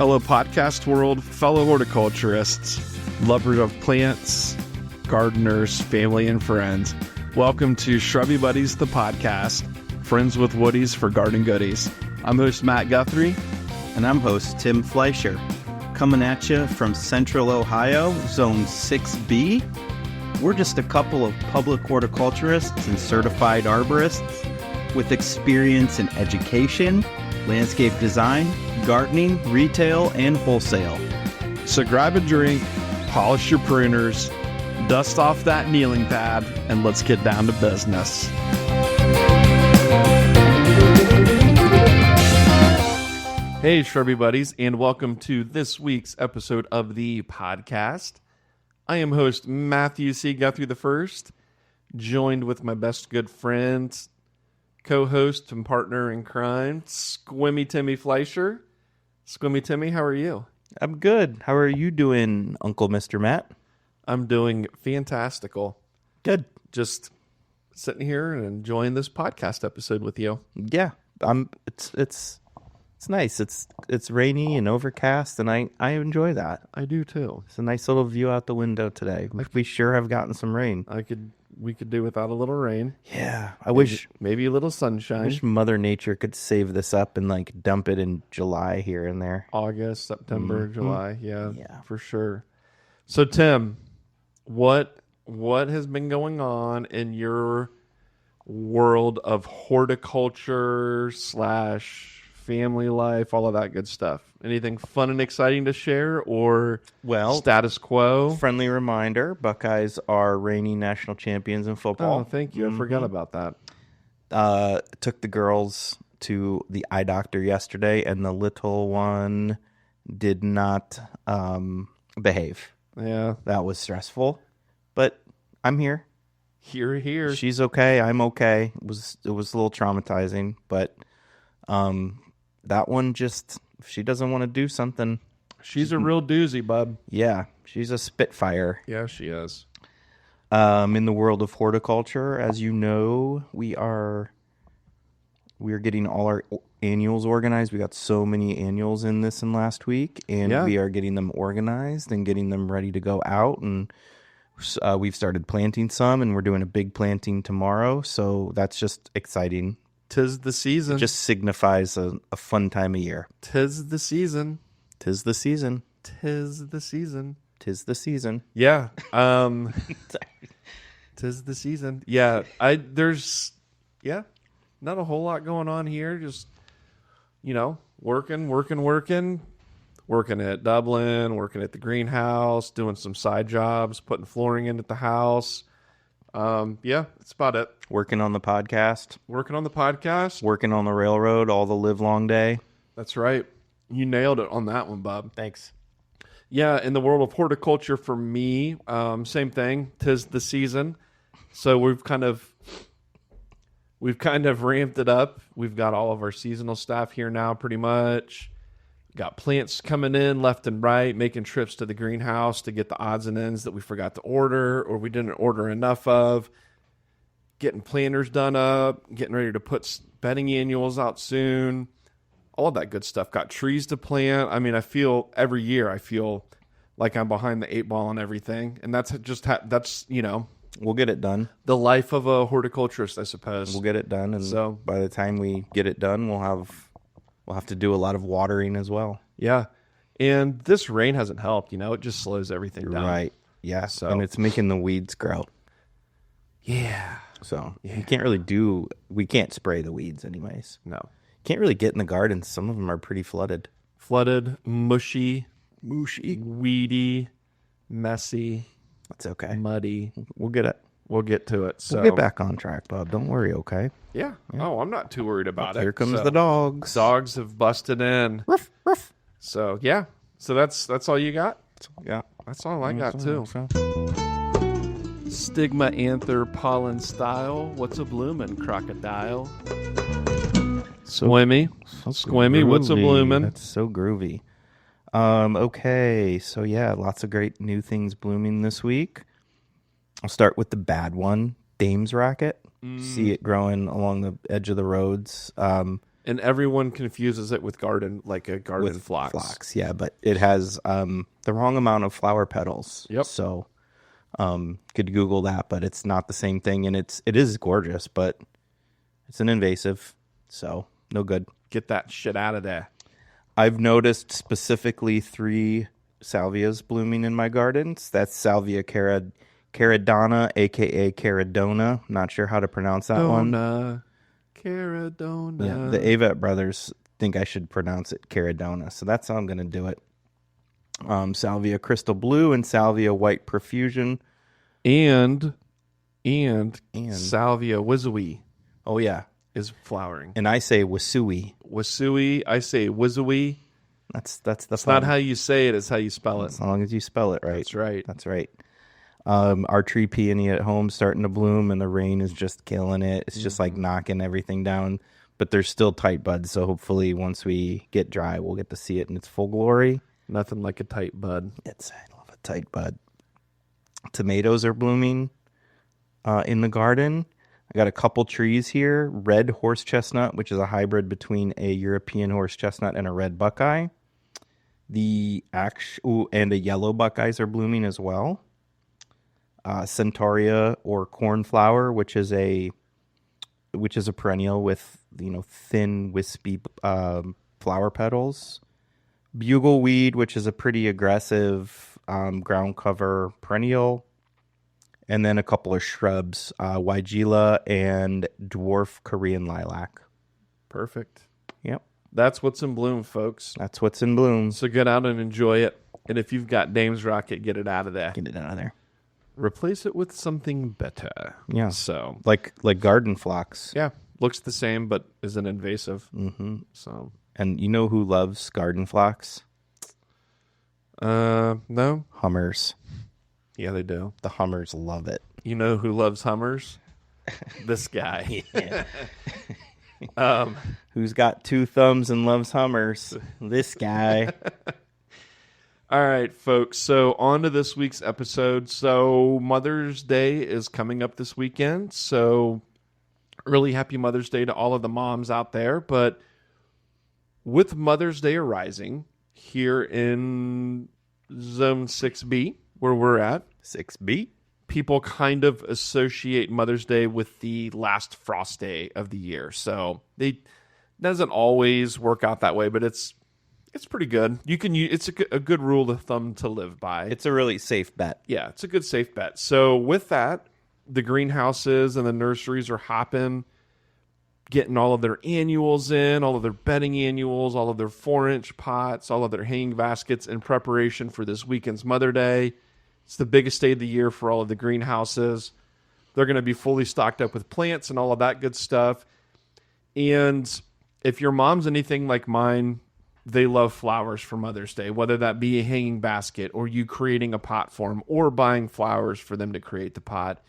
Hello, podcast world, fellow horticulturists, lovers of plants, gardeners, family, and friends. Welcome to Shrubby Buddies, the podcast, friends with woodies for garden goodies. I'm host Matt Guthrie. And I'm host Tim Fleischer. Coming at you from Central Ohio, Zone 6B. We're just a couple of public horticulturists and certified arborists with experience in education, landscape design, gardening, retail, and wholesale. So grab a drink, polish your pruners, dust off that kneeling pad, and let's get down to business. Hey, Shrubby Buddies, and welcome to this week's episode of the podcast. I am host Matthew C. Guthrie I, joined with my best good friend, co-host and partner in crime, Squimmy Timmy Fleischer. Squimmy Timmy, how are you? I'm good. How are you doing, Uncle Mr. Matt? I'm doing fantastical. Good. Just sitting here and enjoying this podcast episode with you. Yeah, it's nice. It's rainy and overcast, and I enjoy that. I do too. It's a nice little view out the window today. We sure have gotten some rain. We could do without a little rain. Yeah, I wish maybe a little sunshine. I wish Mother Nature could save this up and like dump it in July here and there. August, September, July. Yeah, for sure. So Tim, what has been going on in your world of horticulture / family life, all of that good stuff? Anything fun and exciting to share, or status quo? Friendly reminder, Buckeyes are reigning national champions in football. Oh, thank you. I forgot about that. Took the girls to the eye doctor yesterday, and the little one did not behave. Yeah. That was stressful, but I'm here. Here. She's okay. I'm okay. It was a little traumatizing, but that one just, if she doesn't want to do something. She's a real doozy, bub. Yeah, she's a spitfire. Yeah, she is. In the world of horticulture, as you know, we are getting all our annuals organized. We got so many annuals in this and last week, and we are getting them organized and getting them ready to go out. And we've started planting some, and we're doing a big planting tomorrow. So that's just exciting. 'Tis the season. It just signifies a fun time of year. 'Tis the season. 'Tis the season. 'Tis the season. 'Tis the season. Yeah. 'Tis the season. Yeah. There's not a whole lot going on here. Just, working at Dublin, working at the greenhouse, doing some side jobs, putting flooring in at the house. That's about it. Working on the podcast. Working on the railroad all the live long day. That's right. You nailed it on that one, Bob. Thanks. Yeah, in the world of horticulture for me, same thing. 'Tis the season. So we've kind of ramped it up. We've got all of our seasonal staff here now pretty much. Got plants coming in left and right, making trips to the greenhouse to get the odds and ends that we forgot to order or we didn't order enough of. Getting planters done up, getting ready to put bedding annuals out soon. All of that good stuff. Got trees to plant. I mean, every year I feel like I'm behind the 8 ball on everything. And that's just, we'll get it done. The life of a horticulturist, I suppose. We'll get it done. And so by the time we get it done, we'll have to do a lot of watering as well. Yeah. And this rain hasn't helped, it just slows everything down. Right. Yeah. So. And it's making the weeds grow. Yeah. So we can't spray the weeds anyways. No. Can't really get in the gardens. Some of them are pretty flooded. Mushy, weedy, messy. That's okay. Muddy. We'll get to it. So we'll get back on track, Bob. Don't worry, okay? Yeah. Oh, I'm not too worried about it. Here comes the dogs. Dogs have busted in. Ruff, ruff. So, yeah. So that's all you got? Yeah. That's all I got, too. Stigma anther pollen style. What's a bloomin' crocodile? Squimmy. What's a bloomin'? That's so groovy. Okay, so lots of great new things blooming this week. I'll start with the bad one, Dame's Racket. See it growing along the edge of the roads. And everyone confuses it with garden, like a garden phlox. Phlox, yeah, but it has the wrong amount of flower petals. Yep. So could Google that, but it's not the same thing, and it is gorgeous, but it's an invasive, so no good. Get that shit out of there. I've noticed specifically 3 salvias blooming in my gardens. That's Salvia caradonna, a.k.a. caradona. Not sure how to pronounce that one. Caradona. Yeah, the Avett brothers think I should pronounce it caradona, so that's how I'm going to do it. Salvia crystal blue and Salvia white profusion. And Salvia wizoui. Oh, yeah. Is flowering. And I say wasui. Wasui, I say wizoui. That's the It's not how you say it, it's how you spell it. As long as you spell it right. That's right. That's right. Our tree peony at home starting to bloom, and the rain is just killing it. It's just like knocking everything down. But there's still tight buds, so hopefully once we get dry, we'll get to see it in its full glory. Nothing like a tight bud. I love a tight bud. Tomatoes are blooming in the garden. I got a couple trees here. Red horse chestnut, which is a hybrid between a European horse chestnut and a red buckeye. And a yellow buckeyes are blooming as well. Centaurea or cornflower, which is a perennial with thin wispy flower petals. Bugleweed, which is a pretty aggressive ground cover perennial. And then a couple of shrubs, Weigela and dwarf Korean lilac. Perfect. Yep. That's what's in bloom, folks. That's what's in bloom. So get out and enjoy it. And if you've got Dame's Rocket, get it out of there. Get it out of there. Replace it with something better. Yeah. So like garden phlox. Yeah. Looks the same, but isn't invasive. Mm-hmm. So. And you know who loves garden phlox? No. Hummers. Yeah, they do. The Hummers love it. You know who loves Hummers? This guy. Who's got 2 thumbs and loves Hummers? This guy. All right, folks. So on to this week's episode. So Mother's Day is coming up this weekend. So early happy Mother's Day to all of the moms out there. But with Mother's Day arising here in Zone 6B, where we're at, 6B, people kind of associate Mother's Day with the last frost day of the year. So it doesn't always work out that way, but it's pretty good. You can use it's a good rule of thumb to live by. It's a really safe bet. Yeah, it's a good safe bet. So with that, the greenhouses and the nurseries are hopping, getting all of their annuals in, all of their bedding annuals, all of their 4-inch pots, all of their hanging baskets in preparation for this weekend's Mother Day. It's the biggest day of the year for all of the greenhouses. They're going to be fully stocked up with plants and all of that good stuff. And if your mom's anything like mine, they love flowers for Mother's Day, whether that be a hanging basket or you creating a pot for them or buying flowers for them to create the pot.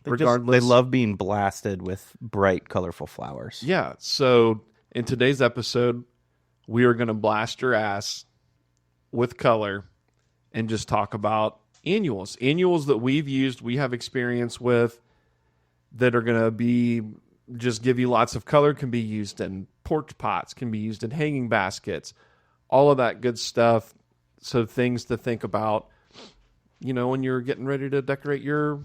Regardless, they love being blasted with bright, colorful flowers. Yeah. So in today's episode, we are going to blast your ass with color and just talk about annuals. Annuals that we've used, we have experience with, that are going to be just give you lots of color, can be used in porch pots, can be used in hanging baskets, all of that good stuff. So things to think about, when you're getting ready to decorate your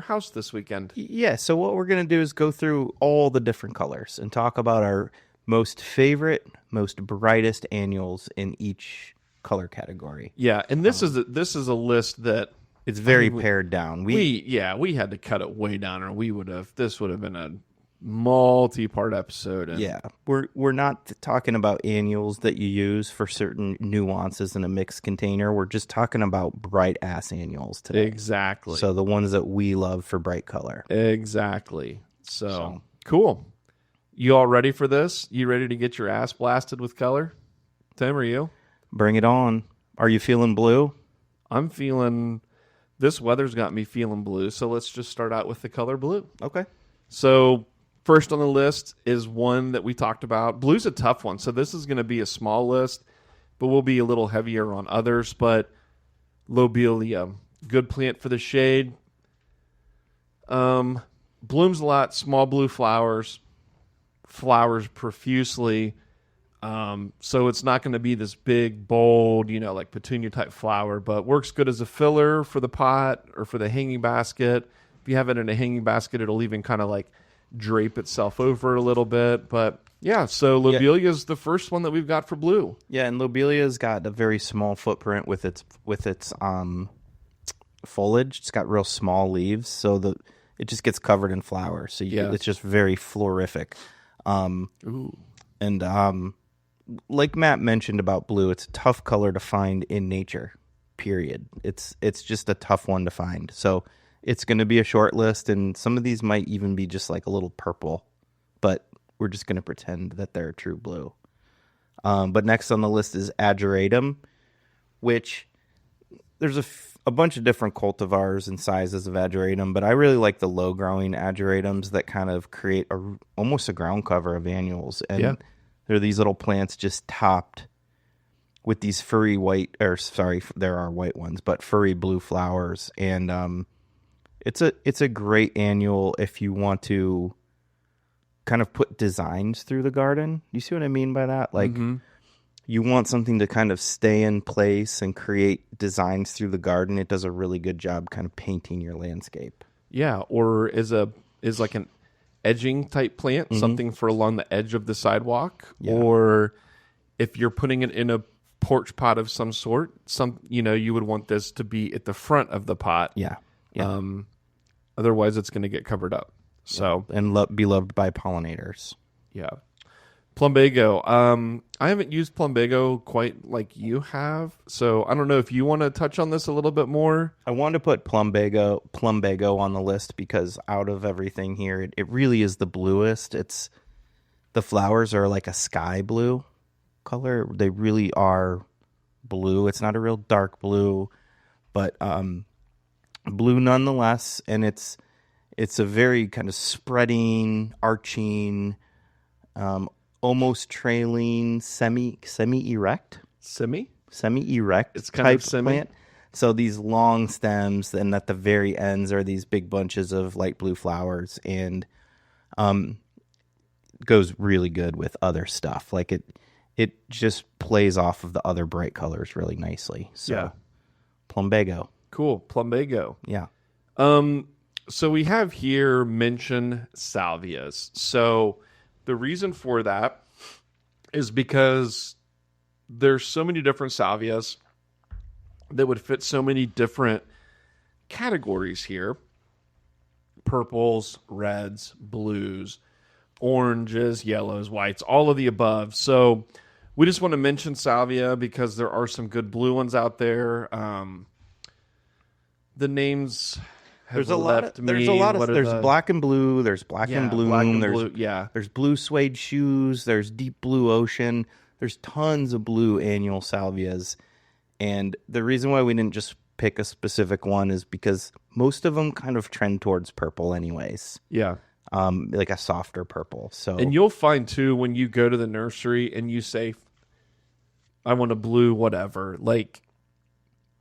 house this weekend. Yeah, so what we're going to do is go through all the different colors and talk about our most favorite, most brightest annuals in each color category. Yeah, and this is a list that it's very pared down. We had to cut it way down, or this would have been a multi-part episode. And yeah, we're not talking about annuals that you use for certain nuances in a mixed container. We're just talking about bright ass annuals today. Exactly. So the ones that we love for bright color. Exactly. So cool. You all ready for this? You ready to get your ass blasted with color? Tim, are you? Bring it on. Are you feeling blue? I'm feeling... This weather's got me feeling blue, so let's just start out with the color blue. Okay. So first on the list is one that we talked about. Blue's a tough one, so this is going to be a small list, but we'll be a little heavier on others. But lobelia, good plant for the shade. Blooms a lot, small blue flowers. flowers profusely. So it's not going to be this big, bold, like petunia type flower, but works good as a filler for the pot or for the hanging basket. If you have it in a hanging basket, it'll even kind of like drape itself over a little bit. But yeah, so lobelia is the first one that we've got for blue. Yeah, and lobelia's got a very small footprint with its foliage. It's got real small leaves, so it just gets covered in flowers. So it's just very florific. And like Matt mentioned about blue, it's a tough color to find in nature. Period. It's just a tough one to find. So it's going to be a short list, and some of these might even be just like a little purple, but we're just going to pretend that they're true blue. But next on the list is ageratum, which there's a bunch of different cultivars and sizes of ageratum, but I really like the low-growing ageratums that kind of create almost a ground cover of annuals. And there are these little plants just topped with these furry white, or sorry, there are white ones, but furry blue flowers. And it's a great annual if you want to kind of put designs through the garden. You see what I mean by that? Like you want something to kind of stay in place and create designs through the garden. It does a really good job kind of painting your landscape. Yeah, or is like an edging type plant, something for along the edge of the sidewalk, or if you're putting it in a porch pot of some sort, you would want this to be at the front of the pot. Yeah. Otherwise it's going to get covered up. So and be loved by pollinators. Yeah. Plumbago. I haven't used plumbago quite like you have, so I don't know if you want to touch on this a little bit more. I wanted to put plumbago on the list because out of everything here, it really is the bluest. The flowers are like a sky blue color. They really are blue. It's not a real dark blue, but blue nonetheless, and it's a very kind of spreading, arching, almost trailing, semi-erect. Semi-erect. It's kind of semi. Plant. So these long stems, and at the very ends are these big bunches of light blue flowers, and goes really good with other stuff. Like it just plays off of the other bright colors really nicely. So plumbago. Cool. Plumbago. Yeah. So we have here mention salvias. So the reason for that is because there's so many different salvias that would fit so many different categories here. Purples, reds, blues, oranges, yellows, whites, all of the above. So we just want to mention salvia because there are some good blue ones out there. The names have left me. There's a lot of. There's black and blue. There's black and bloom. Black and there's blue, There's blue suede shoes. There's deep blue ocean. There's tons of blue annual salvias, and the reason why we didn't just pick a specific one is because most of them kind of trend towards purple, anyways. Yeah. Like a softer purple. So, and you'll find too when you go to the nursery and you say, "I want a blue, whatever." Like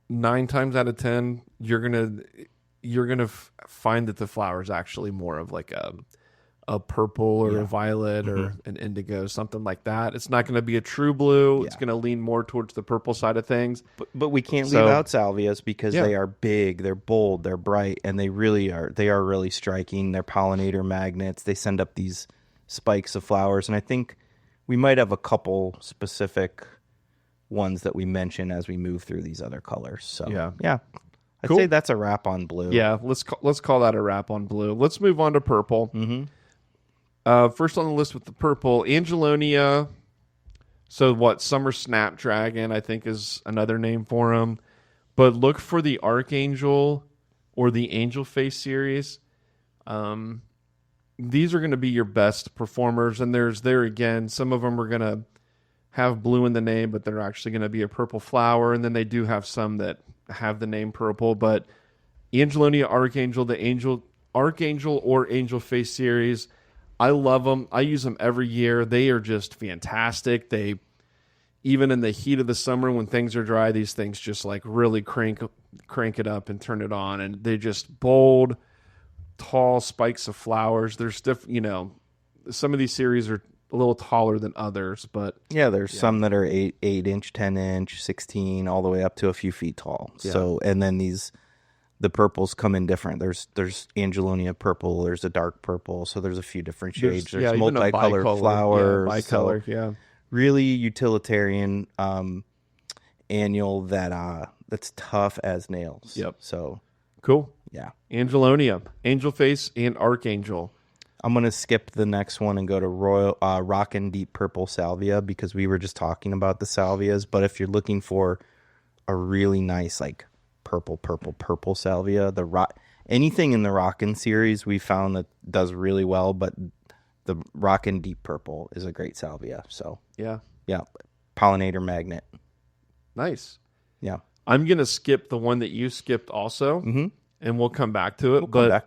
9 times out of 10, you're gonna find that the flower is actually more of like a purple or a violet or an indigo, something like that. It's not going to be a true blue. Yeah. It's going to lean more towards the purple side of things. But we can't leave out salvias because they are big, they're bold, they're bright, and they are really striking. They're pollinator magnets. They send up these spikes of flowers, and I think we might have a couple specific ones that we mention as we move through these other colors. So yeah. I'd say that's a wrap on blue. Yeah, let's call that a wrap on blue. Let's move on to purple. First on the list with the purple, Angelonia. So Summer Snapdragon, I think, is another name for them. But look for the Archangel or the Angel Face series. These are going to be your best performers. And there again, some of them are going to have blue in the name, but they're actually going to be a purple flower. And then they do have some that have the name purple. But Angelonia Archangel, the Archangel or Angel Face series, I love them. I use them every year. They are just fantastic. They, even in the heat of the summer when things are dry, these things just like really crank it up and turn it on. And they just bold, tall spikes of flowers. There's some of these series are a little taller than others, but yeah, there's some that are 8-inch, 10-inch, 16, all the way up to a few feet tall. Yeah. So, and then the purples come in different. There's Angelonia purple. There's a dark purple. So there's a few different shades. There's even a multicolored bicolor. flowers. Yeah, bicolor. So Yeah. really utilitarian annual that's tough as nails. Yep. So Cool. yeah. Angelonia, Angel Face, and Archangel. I'm going to skip the next one and go to Royal Rockin' Deep Purple Salvia because we were just talking about the salvias. But if you're looking for a really nice, like, purple salvia, anything in the Rockin' series we found that does really well, but the Rockin' Deep Purple is a great salvia. So, Yeah. Pollinator magnet. Nice. Yeah. I'm going to skip the one that you skipped also. Mm-hmm. And we'll come back to it.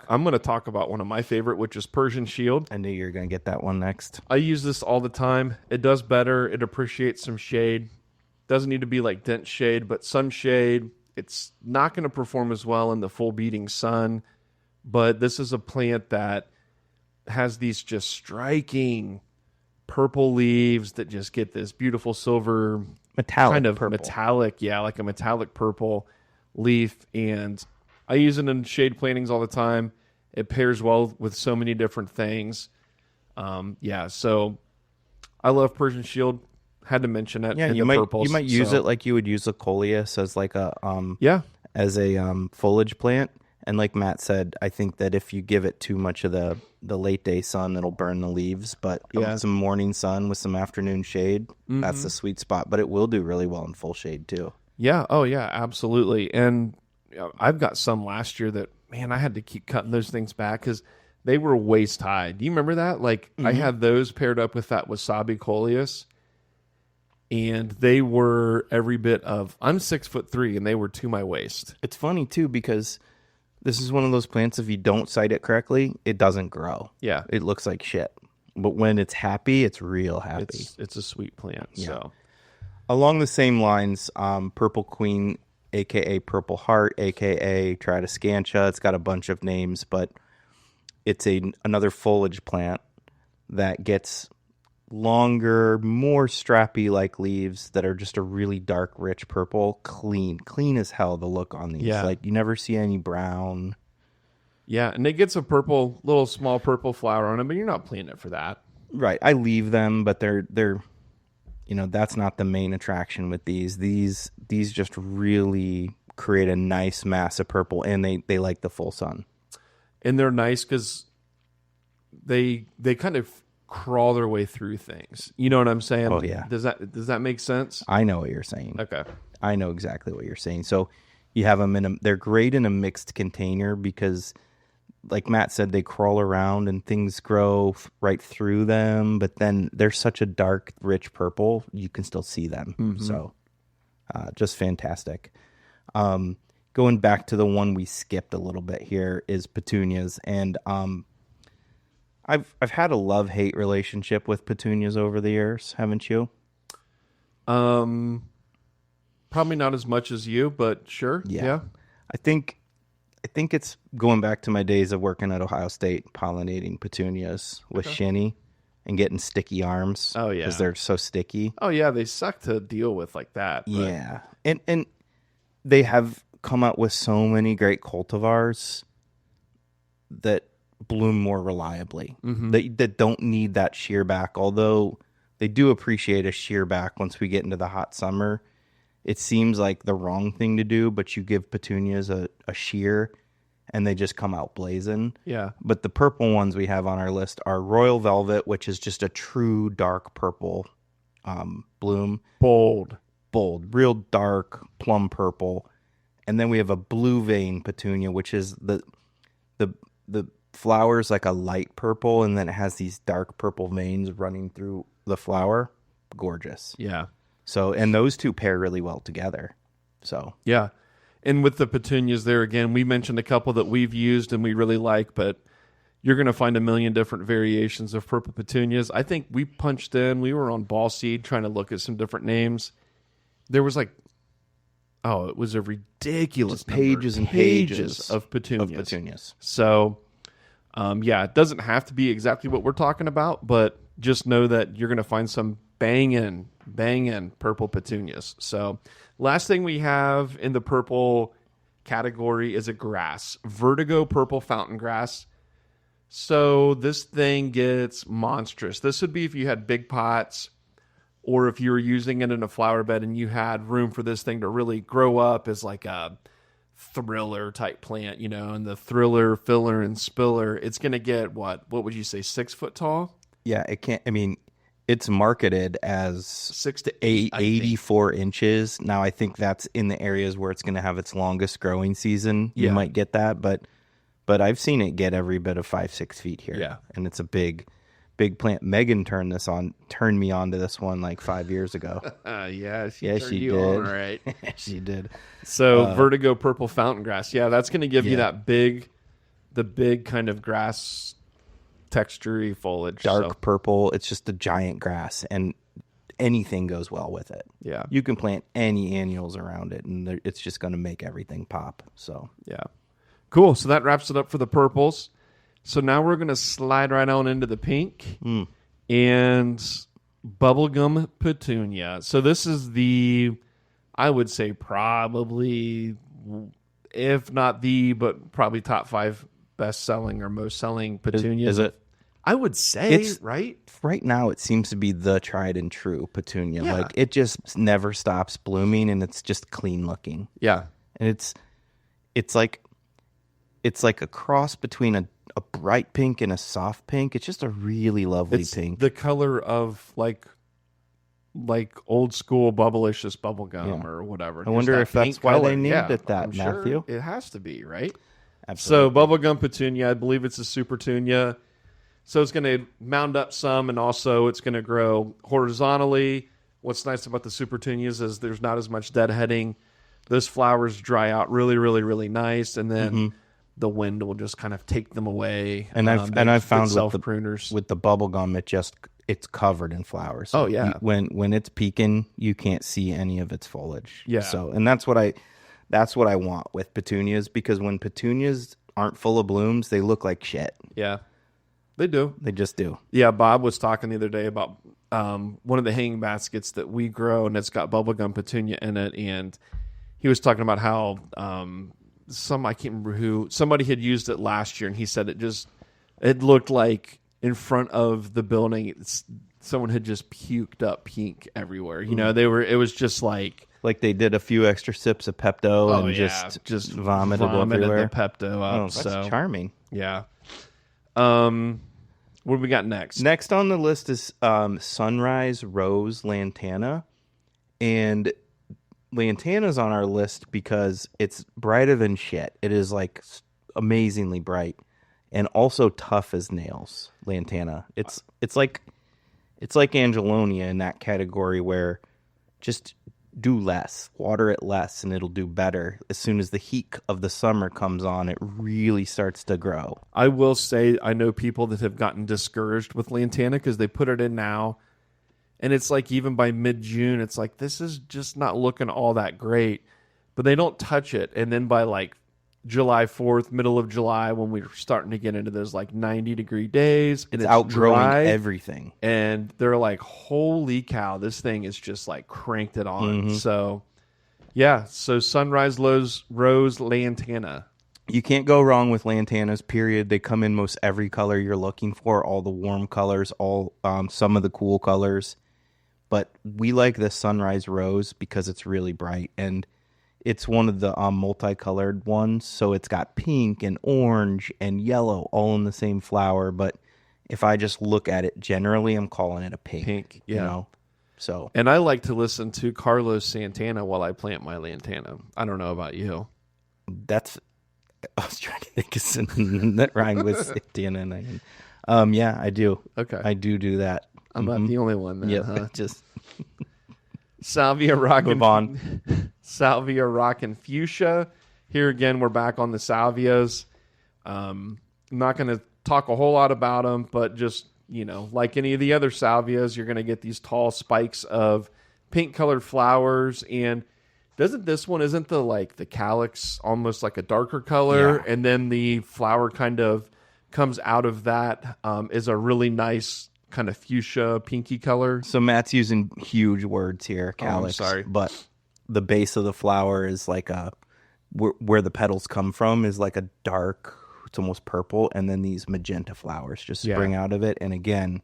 I'm going to talk about one of my favorite, which is Persian Shield. I knew you were going to get that one next. I use this all the time. It does better. It appreciates some shade. Doesn't need to be like dense shade, but some shade. It's not going to perform as well in the full beating sun. But this is a plant that has these just striking purple leaves that just get this beautiful silver, kind of purple. metallic, like a metallic purple leaf. And I use it in shade plantings all the time. It pairs well with so many different things. So I love Persian Shield. Had to mention it. Yeah, you might use it like you would use a coleus as like a foliage plant. And like Matt said, I think that if you give it too much of the late day sun, it'll burn the leaves. But some morning sun with some afternoon shade, that's the sweet spot. But it will do really well in full shade too. Yeah. Oh yeah, absolutely. And I've got some last year that, man, I had to keep cutting those things back because they were waist high. Do you remember that? Like I had those paired up with that wasabi coleus, and they were every bit of. I'm 6'3", and they were to my waist. It's funny too because this is one of those plants. If you don't site it correctly, it doesn't grow. Yeah, it looks like shit. But when it's happy, it's real happy. It's a sweet plant. Yeah. So along the same lines, Purple Queen, a.k.a. Purple Heart, a.k.a. Tradescantia. It's got a bunch of names, but it's another foliage plant that gets longer, more strappy-like leaves that are just a really dark, rich purple. Clean as hell, the look on these. Yeah. Like, you never see any brown. Yeah, and it gets a little small purple flower on it, but you're not planting it for that. Right. I leave them, but they're that's not the main attraction with these. These just really create a nice mass of purple, and they like the full sun. And they're nice because they kind of crawl their way through things. You know what I'm saying? Oh yeah. Does that make sense? I know what you're saying. Okay. I know exactly what you're saying. So you have them they're great in a mixed container because, like Matt said, they crawl around and things grow right through them, but then they're such a dark, rich purple, you can still see them. Mm-hmm. So just fantastic. Going back to the one we skipped a little bit here is petunias. And I've had a love-hate relationship with petunias over the years, haven't you? Probably not as much as you, but sure. Yeah. I think it's going back to my days of working at Ohio State, pollinating petunias with shinny and getting sticky arms. Oh, yeah. Because they're so sticky. Oh, yeah. They suck to deal with like that. But... Yeah. And they have come out with so many great cultivars that bloom more reliably, that don't need that shear back, although they do appreciate a shear back once we get into the hot summer. It seems like the wrong thing to do, but you give petunias a shear and they just come out blazing. Yeah. But the purple ones we have on our list are Royal Velvet, which is just a true dark purple bloom. Bold, real dark plum purple. And then we have a blue vein petunia, which is the flowers like a light purple, and then it has these dark purple veins running through the flower. Gorgeous. Yeah. So, and those two pair really well together. So, yeah. And with the petunias there, again, we mentioned a couple that we've used and we really like, but you're going to find a million different variations of purple petunias. I think we we were on Ball Seed trying to look at some different names. There was it was a ridiculous pages and pages of petunias. petunias. So, It doesn't have to be exactly what we're talking about, but just know that you're going to find some banging purple petunias. So last thing we have in the purple category is a grass, Vertigo purple fountain grass. So this thing gets monstrous. This would be if you had big pots, or if you were using it in a flower bed and you had room for this thing to really grow up as like a thriller type plant, and the thriller, filler, and spiller, it's going to get what would you say, 6 foot tall? Yeah, it can't. I mean, it's marketed as 6 to 84 inches. Now, I think that's in the areas where it's going to have its longest growing season. You might get that, but I've seen it get every bit of 5-6 feet here. Yeah, and it's a big plant. Megan turned me on to this one like 5 years ago. She did. On, right. She did. So Vertigo purple fountain grass. Yeah, that's going to give you the big kind of grass texture-y foliage. Dark purple. It's just a giant grass, and anything goes well with it. Yeah. You can plant any annuals around it, and it's just going to make everything pop. So yeah. Cool. So that wraps it up for the purples. So now we're going to slide right on into the pink and bubblegum petunia. So this is I would say probably, if not but probably top 5 best-selling or most-selling petunias. Is it? I would say, right? Right now, it seems to be the tried and true petunia. Yeah. Like, it just never stops blooming, and it's just clean looking. Yeah. And it's like a cross between a bright pink and a soft pink. It's just a really lovely pink. The color of like old school bubblicious bubblegum or whatever. I wonder if that's why they named it that, I'm Matthew. Sure it has to be, right? Absolutely. So bubblegum petunia, I believe it's a supertunia. So it's going to mound up some, and also it's going to grow horizontally. What's nice about the supertunias is there's not as much deadheading. Those flowers dry out really, really, really nice, and then the wind will just kind of take them away. And I've found with the bubble gum, it's covered in flowers. Oh yeah. When it's peaking, you can't see any of its foliage. Yeah. So, and that's what I want with petunias, because when petunias aren't full of blooms, they look like shit. Yeah. They do. They just do. Yeah, Bob was talking the other day about one of the hanging baskets that we grow, and it's got bubblegum petunia in it, and he was talking about how I can't remember who, somebody had used it last year, and he said it looked like in front of the building, someone had just puked up pink everywhere. It was just like they did a few extra sips of Pepto and just vomited everywhere. The Pepto up. Oh, that's charming. Yeah. What do we got next? Next on the list is Sunrise Rose Lantana, and Lantana's on our list because it's brighter than shit. It is like amazingly bright and also tough as nails. Lantana. It's like Angelonia in that category, where just do less, water it less, and it'll do better. As soon as the heat of the summer comes on, it really starts to grow. I will say I know people that have gotten discouraged with Lantana because they put it in now, and it's like even by mid-June, it's like, this is just not looking all that great, but they don't touch it. And then by like July 4th, middle of July, when we're starting to get into those like 90-degree days, and it's outgrowing dry, everything. And they're like, holy cow, this thing is just like cranked it on. So, yeah. So Sunrise Rose Lantana. You can't go wrong with lantanas, period. They come in most every color you're looking for, all the warm colors, some of the cool colors. But we like the Sunrise Rose because it's really bright, and it's one of the multicolored ones, so it's got pink and orange and yellow all in the same flower. But if I just look at it generally, I'm calling it a pink. Pink, yeah. So, and I like to listen to Carlos Santana while I plant my lantana. I don't know about you. I was trying to think of something that rhymed with Santana. Yeah, I do. Okay, I do that. I'm not the only one then. Yeah, huh? just Salvia Rockin'. Move on. Salvia Rockin' Fuchsia. Here again, we're back on the salvias. I'm not going to talk a whole lot about them, but just, like any of the other salvias, you're going to get these tall spikes of pink-colored flowers. And isn't the calyx almost like a darker color? Yeah. And then the flower kind of comes out of that is a really nice kind of fuchsia pinky color. So Matt's using huge words here, calyx. I'm sorry. But the base of the flower is like where the petals come from is like a dark, it's almost purple, and then these magenta flowers just spring out of it. And again,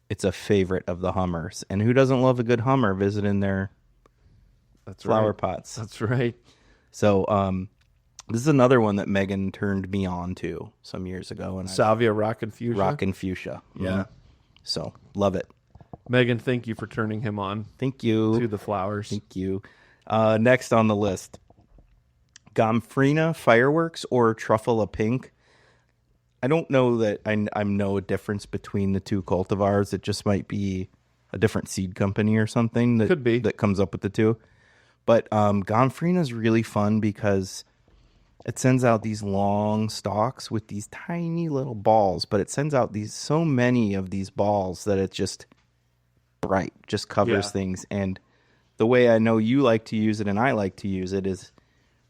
it's a favorite of the hummers. And who doesn't love a good hummer visiting their flower pots? That's right. So this is another one that Megan turned me on to some years ago. And Salvia Rockin' Fuchsia. Rockin' Fuchsia. Yeah. Mm-hmm. So love it. Megan, thank you for turning him on. Thank you. To the flowers. Thank you. Next on the list, Gomphrena Fireworks or Truffula Pink. I don't know that I know a difference between the two cultivars. It just might be a different seed company or something that could be that comes up with the two. But Gomphrena is really fun because it sends out these long stalks with these tiny little balls, but it sends out so many of these balls that it's just bright, just covers things. And the way I know you like to use it and I like to use it is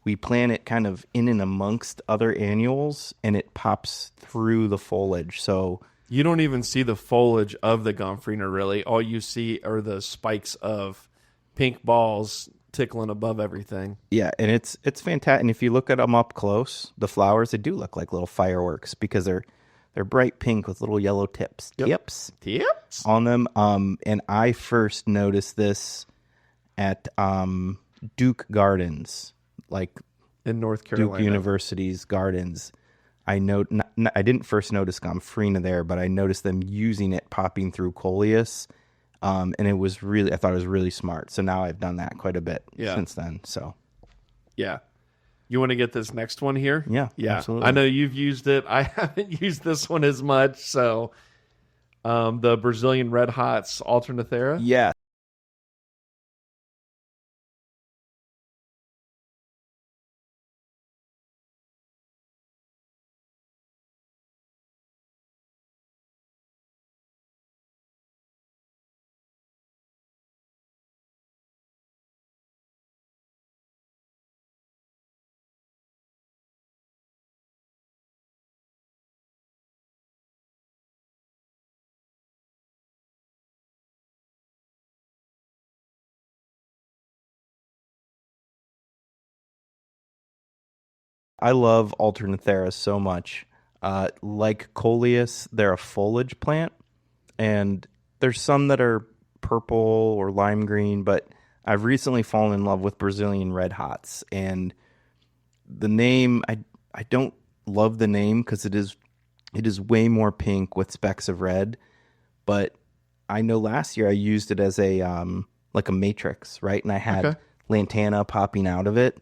we plant it kind of in and amongst other annuals, and it pops through the foliage. So you don't even see the foliage of the Gomphrena, really. All you see are the spikes of pink balls tickling above everything. Yeah, and it's fantastic. And if you look at them up close, the flowers, they do look like little fireworks because they're bright pink with little yellow tips on them. And I first noticed this at Duke Gardens, like in North Carolina, Duke University's gardens. I didn't first notice Gomphrena there, but I noticed them using it popping through coleus. And I thought it was really smart. So now I've done that quite a bit since then. So, yeah. You want to get this next one here? Yeah, absolutely. I know you've used it. I haven't used this one as much. So, the Brazilian Red Hots Alternathera. Yeah. I love Alternathera so much. Like Coleus, they're a foliage plant, and there's some that are purple or lime green, but I've recently fallen in love with Brazilian Red Hots, and the name, I don't love the name because it is way more pink with specks of red, but I know last year I used it as a like a matrix, right? And I had lantana popping out of it.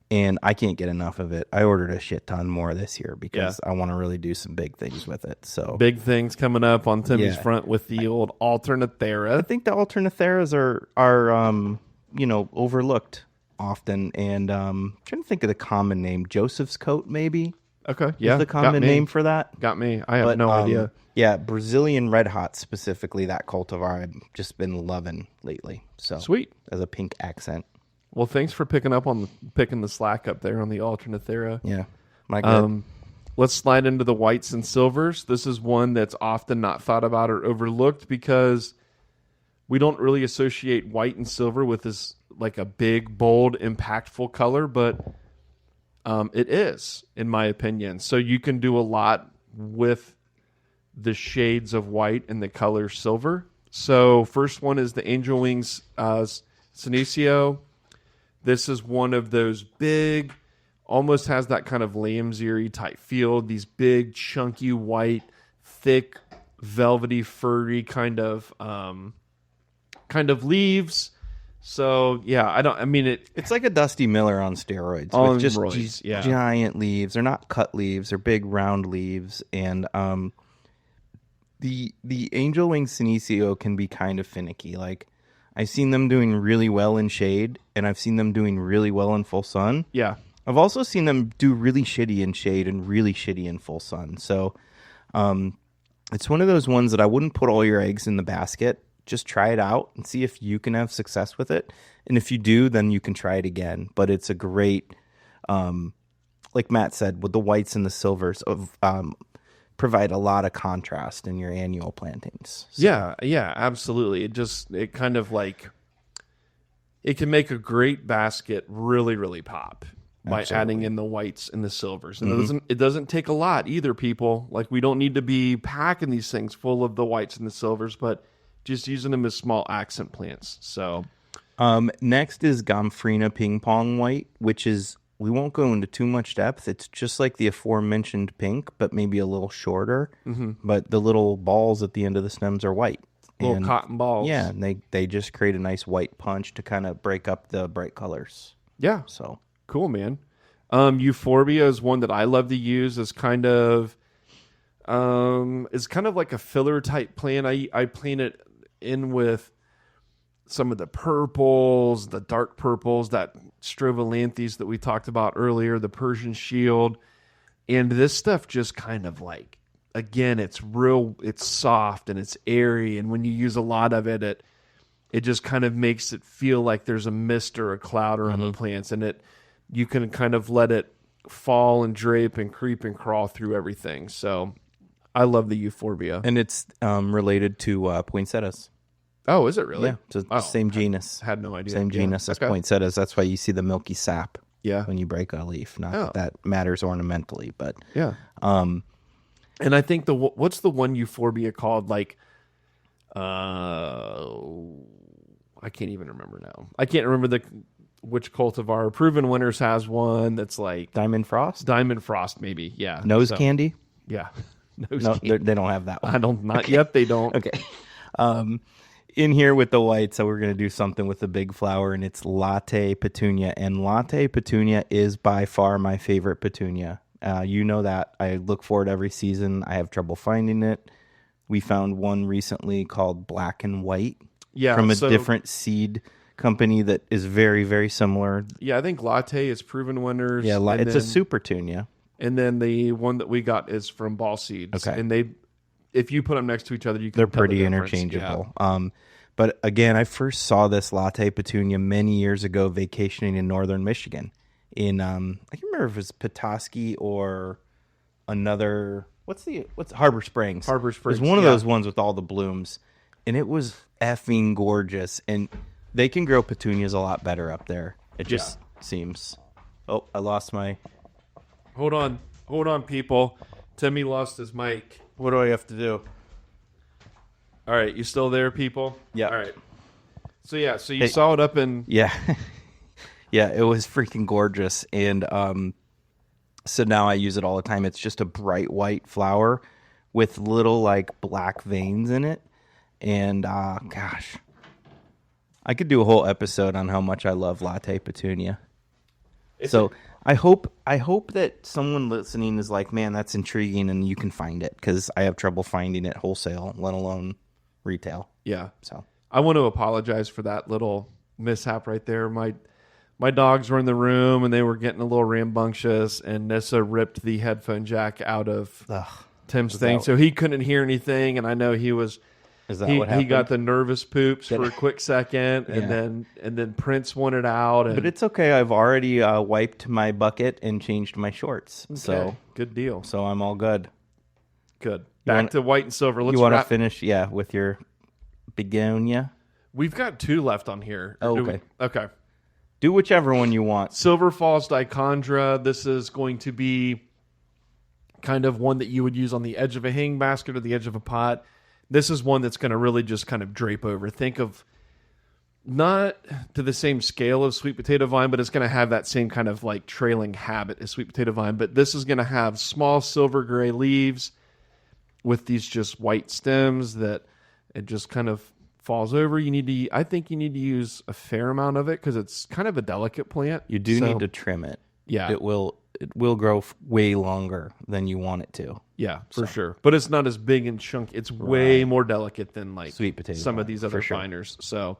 And I can't get enough of it. I ordered a shit ton more this year because I want to really do some big things with it. So big things coming up on Timmy's front with the old Alternathera. I think the Alternatheras are overlooked often. And trying to think of the common name, Joseph's coat maybe. Okay, yeah, is the common name for that. Got me. I have no idea. Yeah, Brazilian Red Hot specifically, that cultivar I've just been loving lately. So sweet as a pink accent. Well, thanks for picking the slack up there on the Alternathera. Yeah, my God. Let's slide into the whites and silvers. This is one that's often not thought about or overlooked because we don't really associate white and silver with this like a big, bold, impactful color, but it is, in my opinion. So you can do a lot with the shades of white and the color silver. So first one is the Angel Wings Senecio. This is one of those big, almost has that kind of lamb's-ear type feel. These big, chunky, white, thick, velvety, furry kind of leaves. So yeah, it's like a Dusty Miller on steroids with just these giant leaves. They're not cut leaves; they're big, round leaves. And the Angel Wing Senecio can be kind of finicky. Like, I've seen them doing really well in shade, and I've seen them doing really well in full sun. Yeah. I've also seen them do really shitty in shade and really shitty in full sun. So it's one of those ones that I wouldn't put all your eggs in the basket. Just try it out and see if you can have success with it. And if you do, then you can try it again. But it's a great, like Matt said, with the whites and the silvers of provide a lot of contrast in your annual plantings. So. Yeah, absolutely. It kind of like, it can make a great basket really, really pop by adding in the whites and the silvers. And it doesn't take a lot either, people. Like, we don't need to be packing these things full of the whites and the silvers, but just using them as small accent plants. So next is Gomphrena Ping Pong White, which is, we won't go into too much depth. It's just like the aforementioned pink, but maybe a little shorter. But the little balls at the end of the stems are white. Little cotton balls. Yeah, and they just create a nice white punch to kind of break up the bright colors. Yeah. So cool, man. Euphorbia is one that I love to use as kind of like a filler type plant. I plant it in with some of the purples, the dark purples, that strobilanthes that we talked about earlier, the Persian shield. And this stuff just kind of like, again, it's soft and it's airy. And when you use a lot of it, it just kind of makes it feel like there's a mist or a cloud around the plants. And you can kind of let it fall and drape and creep and crawl through everything. So I love the Euphorbia. And it's related to poinsettias. Oh, is it really? Yeah, it's the same genus. I had no idea. Same genus as poinsettias. That's why you see the milky sap when you break a leaf. Not that that matters ornamentally, but... Yeah. And I think what's the one Euphorbia called? Like, I can't even remember now. I can't remember which cultivar. Proven Winners has one that's like Diamond Frost. Diamond Frost, maybe. Yeah. Nose candy. Yeah. No, they don't have that one. Not yet. They don't. Okay. In here with the white, so we're going to do something with the big flower, and it's Latte Petunia. And Latte Petunia is by far my favorite petunia. You know that. I look for it every season. I have trouble finding it. We found one recently called Black and White from a different seed company that is very, very similar. Yeah, I think Latte is Proven Winners. Yeah, it's a super petunia. And then the one that we got is from Ball Seeds. Okay. And if you put them next to each other, you can They're tell pretty the difference. interchangeable. Yeah. But again, I first saw this Latte Petunia many years ago vacationing in northern Michigan. I can't remember if it was Petoskey or another. What's Harbor Springs? Harbor Springs. It was one of those ones with all the blooms, and it was effing gorgeous. And they can grow petunias a lot better up there. It just seems. Oh, I lost my. Hold on, people. Timmy lost his mic. What do I have to do? All right, you still there, people? Yeah. All right. So you saw it up in... Yeah. Yeah, it was freaking gorgeous. And so now I use it all the time. It's just a bright white flower with little like black veins in it. And gosh, I could do a whole episode on how much I love Latte Petunia. I hope that someone listening is like, man, that's intriguing, and you can find it, because I have trouble finding it wholesale, let alone retail. Yeah. So I want to apologize for that little mishap right there. My dogs were in the room and they were getting a little rambunctious, and Nissa ripped the headphone jack out of Tim's thing, so he couldn't hear anything. And I know he was. Is that what happened? He got the nervous poops for a quick second, and then Prince wanted out. But it's okay. I've already wiped my bucket and changed my shorts. Okay. So good deal. So I'm all good. Good. Back to white and silver. You want to finish, with your begonia? We've got two left on here. Oh, okay. Okay. Do whichever one you want. Silver Falls dichondra. This is going to be kind of one that you would use on the edge of a hang basket or the edge of a pot. This is one that's going to really just kind of drape over. Think of, not to the same scale of sweet potato vine, but it's going to have that same kind of like trailing habit as sweet potato vine. But this is going to have small silver gray leaves with these just white stems that it just kind of falls over. I think you need to use a fair amount of it because it's kind of a delicate plant. You do need to trim it. Yeah. It will grow way longer than you want it to. Yeah, for sure. But it's not as big and chunky. It's way more delicate than like sweet potato some of these other finers. So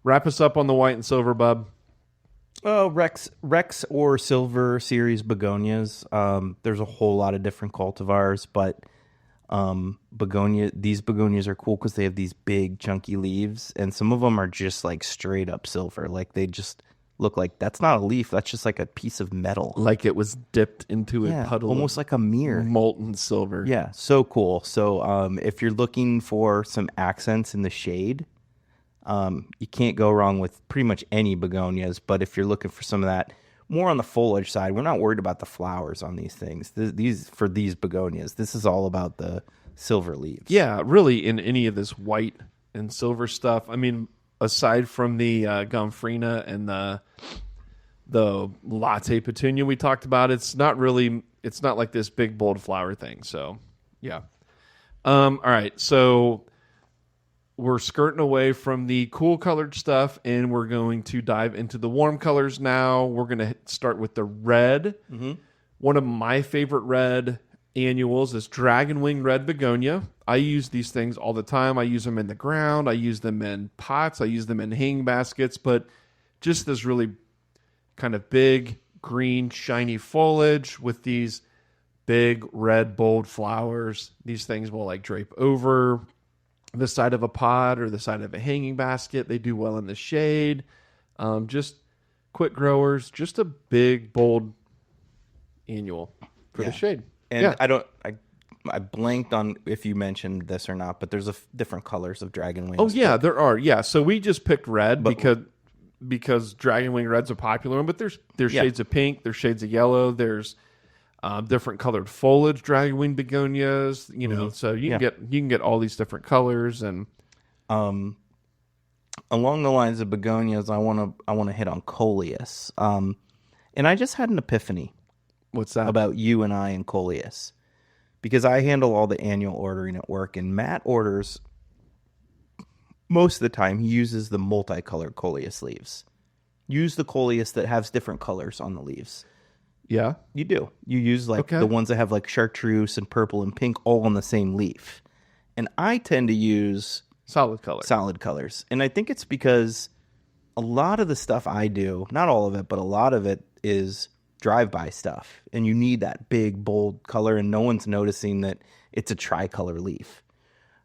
wrap us up on the white and silver, bub. Rex or silver series begonias. There's a whole lot of different cultivars, but these begonias are cool because they have these big chunky leaves, and some of them are just like straight up silver. Like they just look like that's not a leaf. That's just like a piece of metal. Like it was dipped into a puddle almost like a mirror. Molten silver. Yeah, so cool. So if you're looking for some accents in the shade, you can't go wrong with pretty much any begonias. But if you're looking for some of that, more on the foliage side, we're not worried about the flowers on these things. These begonias, this is all about the silver leaves. Yeah, really in any of this white and silver stuff. I mean, aside from the gomphrena and the latte petunia we talked about, it's not like this big bold flower thing. So yeah. All right, so we're skirting away from the cool colored stuff, and we're going to dive into the warm colors now. We're going to start with the red. Mm-hmm. One of my favorite red annuals is Dragon Wing Red Begonia. I use these things all the time. I use them in the ground. I use them in pots. I use them in hanging baskets. But just this really kind of big, green, shiny foliage with these big, red, bold flowers. These things will like drape over the side of a pot or the side of a hanging basket. They do well in the shade. Just quick growers. Just a big, bold annual for the shade. And I blanked on if you mentioned this or not, but there's different colors of dragon wings. Oh yeah, there are. Yeah, so we just picked red because dragon wing red's a popular one, but there's shades of pink, there's shades of yellow, there's different colored foliage dragon wing begonias. You know, so you can get all these different colors. And along the lines of begonias, I want to hit on coleus. And I just had an epiphany. What's that? About you and I and coleus. Because I handle all the annual ordering at work, and Matt orders, most of the time, he uses the multicolored coleus leaves. Use the coleus that has different colors on the leaves. Yeah? You do. You use the ones that have like chartreuse and purple and pink all on the same leaf. And I tend to use solid colors. And I think it's because a lot of the stuff I do, not all of it, but a lot of it is drive-by stuff, and you need that big bold color, and no one's noticing that it's a tricolor leaf,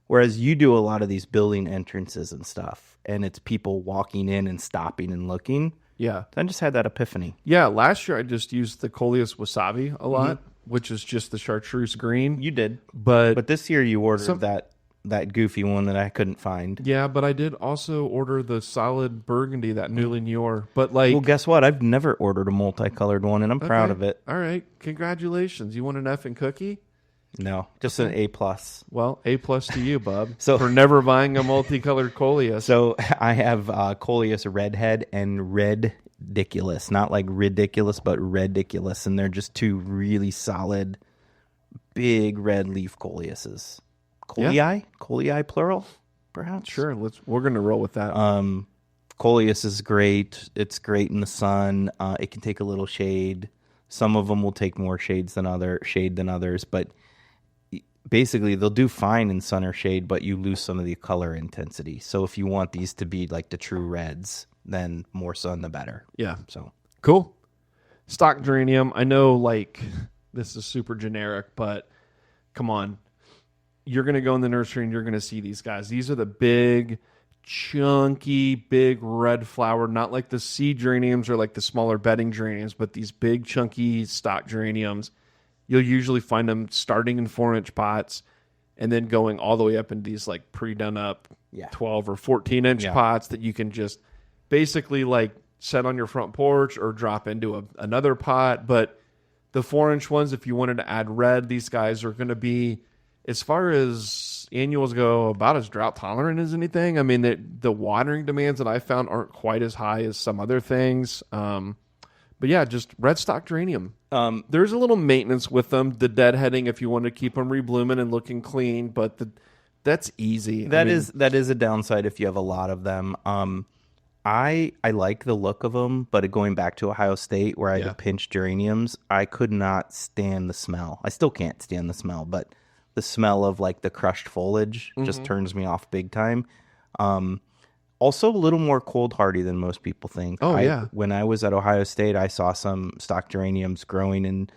whereas you do a lot of these building entrances and stuff, and it's people walking in and stopping and looking. I just had that epiphany. Last year I just used the Coleus wasabi a lot, which is just the chartreuse green. You did, but this year you ordered that goofy one that I couldn't find. Yeah, but I did also order the solid burgundy, that New Ligneur. But like, well, guess what? I've never ordered a multicolored one, and I'm proud of it. All right, congratulations! You want an effing cookie? No, just an A+. Well, A+ to you, bub. So for never buying a multicolored Coleus. So I have Coleus Redhead and Ridiculous, not like ridiculous, but Ridiculous, and they're just two really solid, big red leaf Coleuses. Colei plural, perhaps. Sure, we're gonna roll with that. Coleus is great. It's great in the sun. It can take a little shade. Some of them will take more shade than others, but basically they'll do fine in sun or shade, but you lose some of the color intensity. So if you want these to be like the true reds, then more sun the better. Yeah. So cool. Stock geranium. I know, like, this is super generic, but come on. You're going to go in the nursery and you're going to see these guys. These are the big, chunky, big red flower, not like the seed geraniums or like the smaller bedding geraniums, but these big, chunky stock geraniums. You'll usually find them starting in 4-inch pots and then going all the way up into these like pre-done up 12 or 14-inch pots that you can just basically like set on your front porch or drop into another pot. But the 4-inch ones, if you wanted to add red, these guys are going to be, as far as annuals go, about as drought tolerant as anything. I mean, the watering demands that I found aren't quite as high as some other things. But yeah, just red stock geranium. There's a little maintenance with them. The deadheading, if you want to keep them reblooming and looking clean, but that's easy. That is a downside if you have a lot of them. I like the look of them, but going back to Ohio State where I had to pinch geraniums, I could not stand the smell. I still can't stand the smell, but the smell of like the crushed foliage just turns me off big time. Also a little more cold hardy than most people think. When I was at Ohio State, I saw some stock geraniums growing in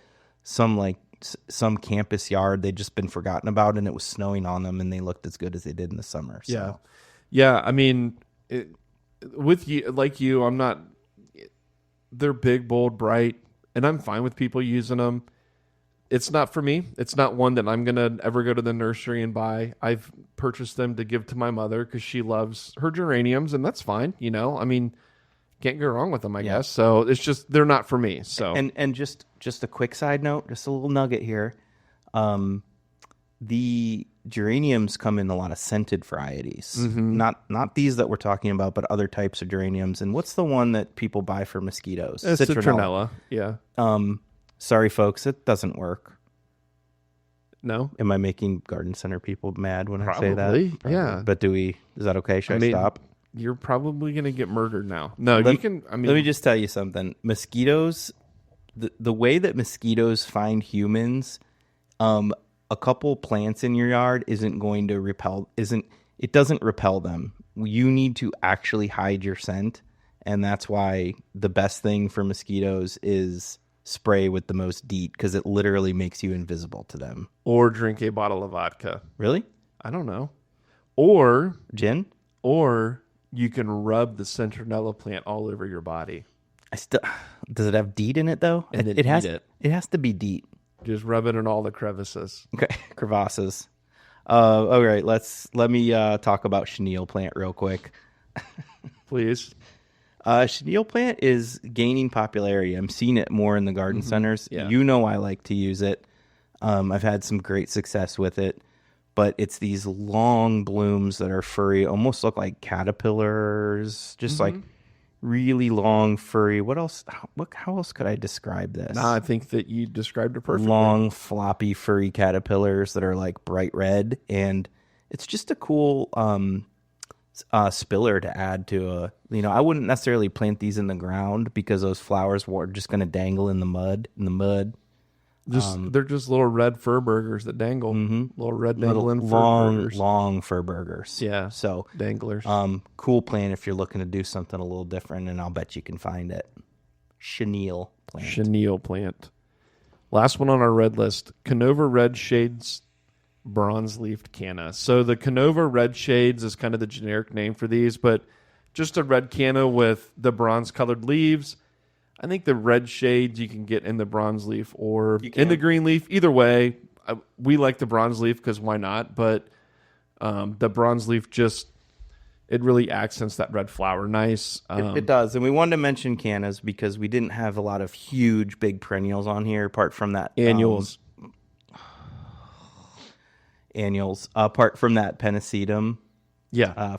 some campus yard. They'd just been forgotten about, and it was snowing on them, and they looked as good as they did in the summer. So. Yeah. I mean, with you, like you, I'm not. they're big, bold, bright, and I'm fine with people using them. It's not for me. It's not one that I'm going to ever go to the nursery and buy. I've purchased them to give to my mother because she loves her geraniums, and that's fine. I mean, can't go wrong with them, I guess. So it's just, they're not for me. So And just a quick side note, just a little nugget here. The geraniums come in a lot of scented varieties. Not these that we're talking about, but other types of geraniums. And what's the one that people buy for mosquitoes? Citronella. Yeah. Sorry, folks, it doesn't work. No? Am I making garden center people mad when I say that? Probably, yeah. But is that okay? Should I stop? You're probably going to get murdered now. No, you can. I mean, let me just tell you something. Mosquitoes, the way that mosquitoes find humans, a couple plants in your yard isn't going to repel. It doesn't repel them. You need to actually hide your scent, and that's why the best thing for mosquitoes is spray with the most DEET, because it literally makes you invisible to them. Or drink a bottle of vodka. Really? I don't know. Or gin. Or you can rub the citronella plant all over your body. Does it have DEET in it though? And then it has to be DEET. Just rub it in all the crevices. Okay, crevasses. All right, let me talk about chenille plant real quick. Please. Chenille plant is gaining popularity. I'm seeing it more in the garden centers. Yeah. I like to use it. I've had some great success with it. But it's these long blooms that are furry, almost look like caterpillars, just like really long, furry. What else? How else could I describe this? Nah, I think that you described it perfectly. Long, floppy, furry caterpillars that are like bright red. And it's just a cool spiller to add to I wouldn't necessarily plant these in the ground because those flowers were just going to dangle in the mud. They're just little red fur burgers that dangle. Little red dangling fur burgers. Long fur burgers. Yeah. So danglers. Cool plant if you're looking to do something a little different, and I'll bet you can find it. Chenille plant. Last one on our red list: Canova Red Shades bronze-leafed canna. So the Canova Red Shades is kind of the generic name for these, but just a red canna with the bronze-colored leaves. I think the red shades you can get in the bronze leaf or in the green leaf. Either way, we like the bronze leaf because why not? But the bronze leaf it really accents that red flower nice. It does. And we wanted to mention cannas because we didn't have a lot of huge, big perennials on here apart from that. Annuals. Apart from that Pennisetum. Yeah.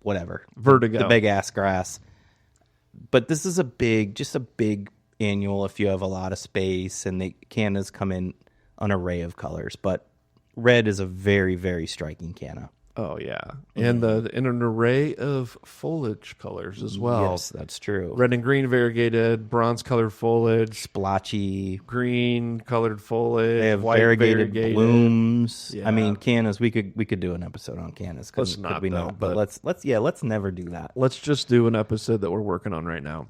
Whatever. Vertigo. The big ass grass. But this is a big annual if you have a lot of space, and the cannas come in an array of colors. But red is a very, very striking canna. Oh, yeah. And in an array of foliage colors as well. Yes, that's true. Red and green variegated, bronze-colored foliage. Splotchy. Green-colored foliage. They have white variegated blooms. Yeah. I mean, cannas, we could do an episode on cannas. Let's not, we though, not? But let's never do that. Let's just do an episode that we're working on right now.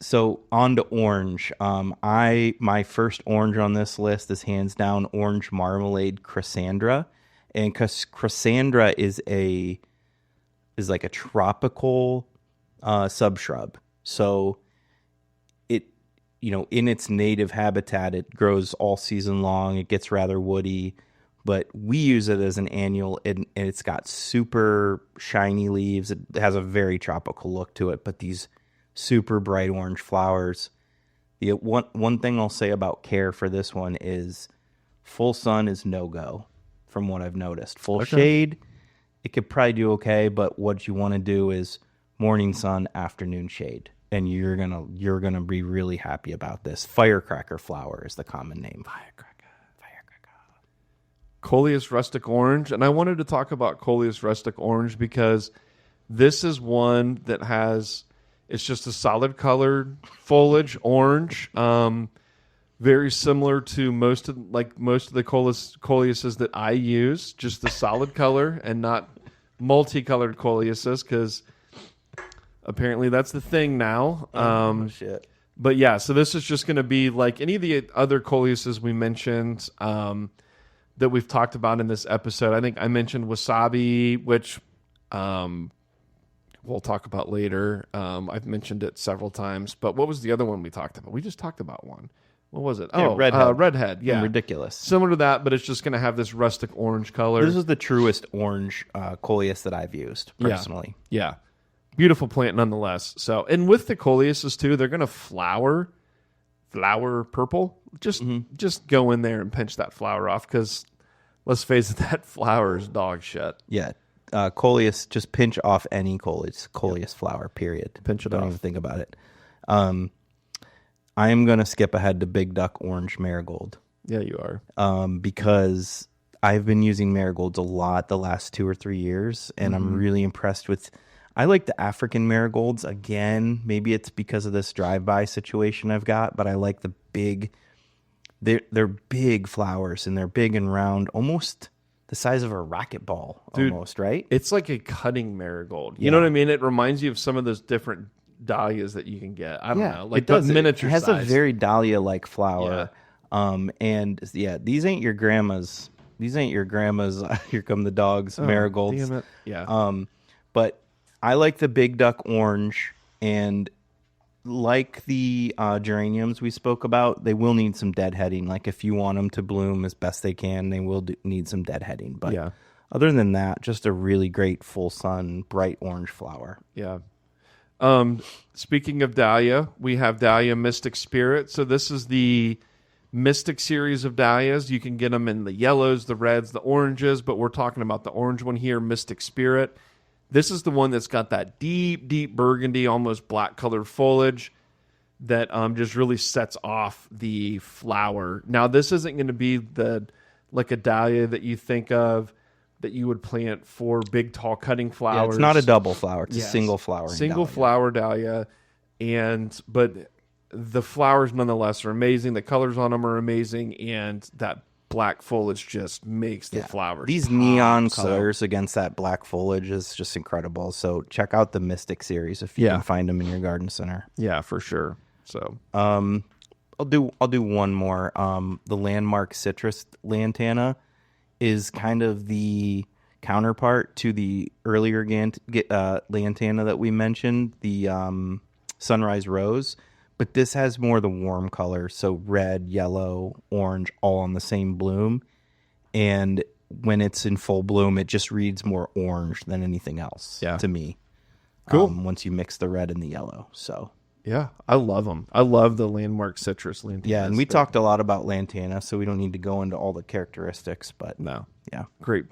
So on to orange. My first orange on this list is hands down orange marmalade Chrysandra. And Chrysandra is like a tropical subshrub. So it, in its native habitat, it grows all season long. It gets rather woody, but we use it as an annual, and it's got super shiny leaves. It has a very tropical look to it, but these super bright orange flowers. The one thing I'll say about care for this one is full sun is no-go. From what I've noticed. Full shade, it could probably do okay, but what you want to do is morning sun, afternoon shade. And you're gonna be really happy about this. Firecracker flower is the common name. Firecracker. Coleus rustic orange. And I wanted to talk about Coleus rustic orange because this is one that it's just a solid colored foliage orange. Very similar to most of the coleuses that I use, just the solid color and not multicolored coleuses, because apparently that's the thing now. Shit. But yeah, so this is just going to be like any of the other coleuses we mentioned that we've talked about in this episode. I think I mentioned wasabi, which we'll talk about later. I've mentioned it several times, but what was the other one we talked about? We just talked about one. What was it? Yeah, redhead. Redhead. Yeah, Ridiculous. Similar to that, but it's just going to have this rustic orange color. This is the truest orange coleus that I've used personally. Yeah. Beautiful plant nonetheless. So, and with the coleuses too, they're going to flower purple. Just go in there and pinch that flower off, because let's face it, that flower is dog shit. Yeah. Coleus, just pinch off any coleus flower, period. Pinch it Don't off. even think about it. I am going to skip ahead to Big Duck Orange Marigold. Yeah, you are. Because I've been using marigolds a lot the last 2 or 3 years, and I'm really impressed with... I like the African marigolds. Again, maybe it's because of this drive-by situation I've got, but I like the big... They're big flowers, and they're big and round, almost the size of a racquetball, almost, right? It's like a cutting marigold. You know what I mean? It reminds you of some of those different dahlias that you can get. I don't know. Like it does. Miniature It has size. a very dahlia-like flower. And these ain't your grandma's. These ain't your grandma's. Here come the dogs. Marigolds. Damn it. Yeah. But I like the Big Duck Orange, and like the geraniums we spoke about, they will need some deadheading. Like if you want them to bloom as best they can, they will need some deadheading. But other than that, just a really great full sun, bright orange flower. Yeah. Speaking of dahlia, we have Dahlia Mystic Spirit. So this is the Mystic series of dahlias. You can get them in the yellows, the reds, the oranges, but we're talking about the orange one here, Mystic Spirit. This is the one that's got that deep, deep burgundy, almost black colored foliage that just really sets off the flower. Now, this isn't going to be like a dahlia that you think of that you would plant for big, tall cutting flowers. Yeah, it's not a double flower. It's a single flower. Single flower dahlia. But the flowers nonetheless are amazing. The colors on them are amazing. And that black foliage just makes the flowers These pop. neon colors against that black foliage is just incredible. So check out the Mystic series if you can find them in your garden center. Yeah, for sure. So I'll do one more. The Landmark Citrus Lantana is kind of the counterpart to the earlier lantana that we mentioned, the Sunrise Rose. But this has more the warm color, so red, yellow, orange, all on the same bloom. And when it's in full bloom, it just reads more orange than anything else to me. Cool. Once you mix the red and the yellow. So yeah, I love them. I love the Landmark Citrus Lantana. yeah, and we talked a lot about lantana, so we don't need to go into all the characteristics. But no, yeah, great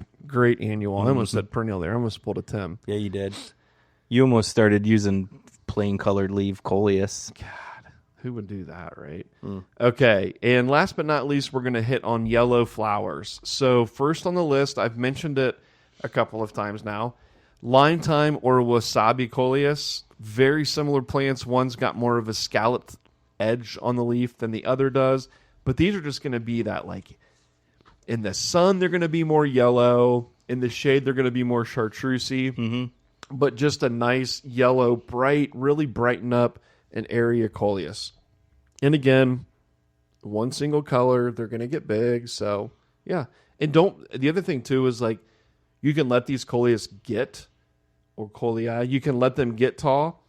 annual. I almost said perennial there. I almost pulled a Tim. Yeah, you did. You almost started using plain colored leaf coleus. God. Who would do that, right? Okay, and last but not least, we're going to hit on yellow flowers. So first on the list, I've mentioned it a couple of times now, Lime Thyme or Wasabi Coleus. Very similar plants. One's got more of a scalloped edge on the leaf than the other does, but these are just going to be that, like, in the sun, they're going to be more yellow. In the shade, they're going to be more chartreusey, but just a nice yellow, bright, really brighten up an area coleus. And again, one single color, they're going to get big. So yeah. And the other thing too is, like, you can let these coleus or colei, you can let them get tall.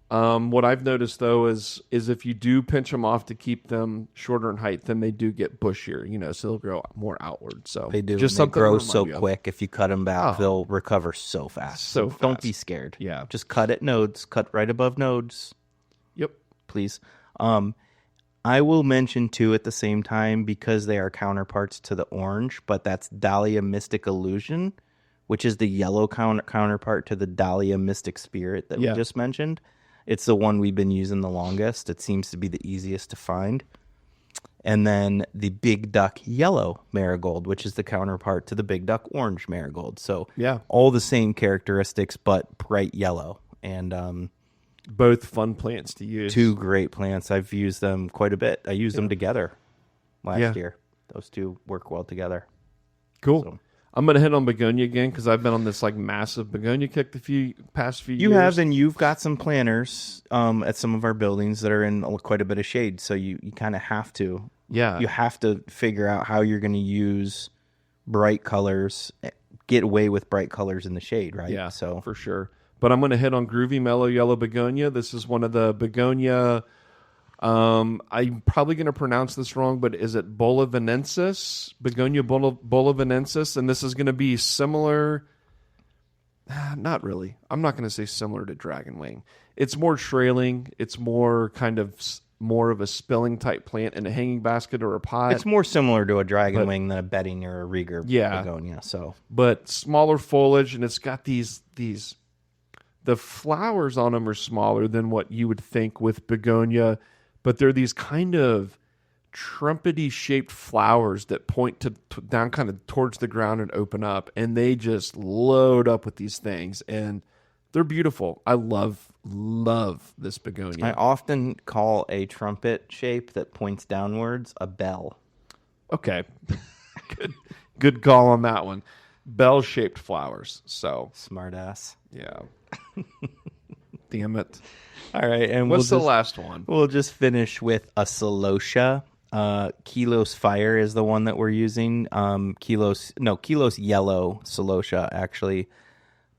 What I've noticed though is if you do pinch them off to keep them shorter in height, then they do get bushier, so they'll grow more outward. So they do. Just they something grow so quick. If you cut them back, Oh. they'll recover so fast. So Don't fast. be scared. Yeah. Just cut at nodes. Cut right above nodes. Yep. Please. I will mention two at the same time because they are counterparts to the orange, but that's Dahlia Mystic Illusion, which is the yellow counterpart to the Dahlia Mystic Spirit that we just mentioned. It's the one we've been using the longest. It seems to be the easiest to find. And then the Big Duck Yellow Marigold, which is the counterpart to the Big Duck Orange Marigold. So all the same characteristics, but bright yellow. And both fun plants to use. two great plants. I've used them quite a bit. I used them together last year. Those two work well together. Cool. So. I'm going to hit on begonia again because I've been on this, like, massive begonia kick the past few years. You have, and you've got some planters at some of our buildings that are in quite a bit of shade. So you kind of have to. Yeah. You have to figure out how you're going to use bright colors, get away with bright colors in the shade, right? Yeah, So for sure. But I'm going to hit on Groovy Mellow Yellow Begonia. This is one of the begonia. I'm probably going to pronounce this wrong, but is it bolivinensis? Begonia bolivinensis. And this is going to be similar. Not really. I'm not going to say similar to Dragonwing. It's more trailing. It's more kind of more of a spilling type plant in a hanging basket or a pot. It's more similar to a Dragonwing than a bedding or a Rieger begonia. So, but smaller foliage, and it's got these. The flowers on them are smaller than what you would think with begonia, but they're these kind of trumpety shaped flowers that point to down kind of towards the ground and open up, and they just load up with these things, and they're beautiful. I love this begonia. I often call a trumpet shape that points downwards a bell. Okay. Good call on that one. Bell shaped flowers. So smart ass. Yeah. Damn it. All right, and what's the last one? We'll just finish with a celosia. Kilos Fire is the one that we're using. Kilos Yellow Celosia, actually.